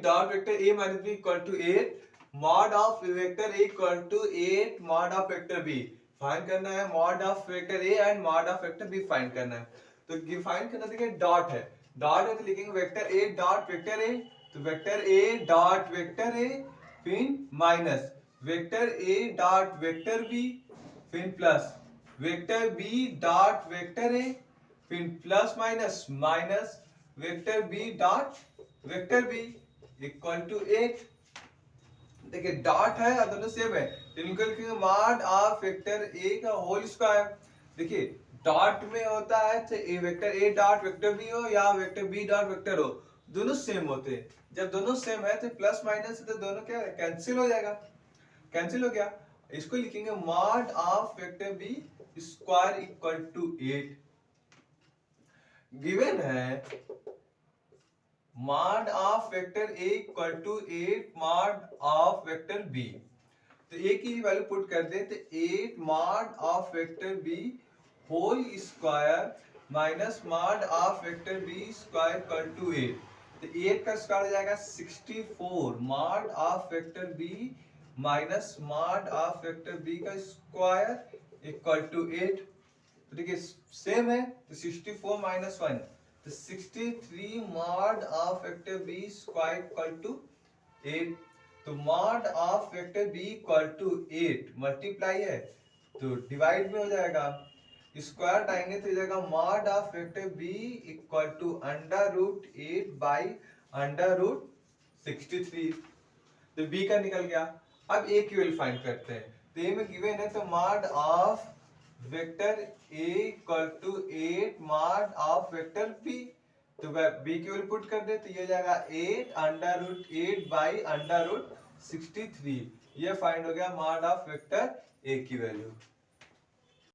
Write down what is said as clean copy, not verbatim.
Dot vector a minus b equal to 8, mod of vector A equal to 8 mod of vector b. Find करना है mod of vector a and mod of vector b find करना है। तो find करना, देखिए dot है, तो लिखेंगे vector A dot vector A, तो vector A dot vector A, फिर minus vector A dot vector B, फिर plus vector B dot vector A, फिर plus minus minus vector B dot vector B equal to 8। देखिए dot है और दोनों same है, तो इनको लिखेंगे मॉड ऑफ वेक्टर ए का होल स्क्वायर। देखिए डॉट में होता है चाहे a vector A dot vector B हो या वेक्टर बी डॉट वेक्टर हो, दोनों सेम होते हैं। जब दोनों सेम है तो प्लस माइनस तो दोनों क्या कैंसिल हो जाएगा, कैंसिल हो गया। इसको लिखेंगे mod of vector B square equal to 8। Given है mod of vector A equal to 8 mod of vector B, तो ए की वैल्यू पुट कर दे तो 8 mod of vector B whole square minus mod of vector B square equal to 8। तो 8 का square हो जाएगा 64 mod of vector B minus mod of vector B का स्क्वायर इक्वल टू 8। तो देखिए सेम है, तो 64 माइनस 1 तो 63 mod of vector B square equal to 8। तो mod of vector B equal to 8 multiply है तो डिवाइड में हो जाएगा, स्क्वायर लाएंगे तो हो जाएगा mod of vector B equal to under root 8 by under root 63। तो बी का निकल गया। अब ए की वैल्यू फाइंड करते हैं, तो ए में गिवन है तो mod of vector A equal to 8 mod of vector B, तो बी की वैल्यू पुट कर दे तो ये हो जाएगा 8 under root 8 by under root 63। ये फाइंड हो गया मॉड ऑफ वेक्टर ए की वैल्यू।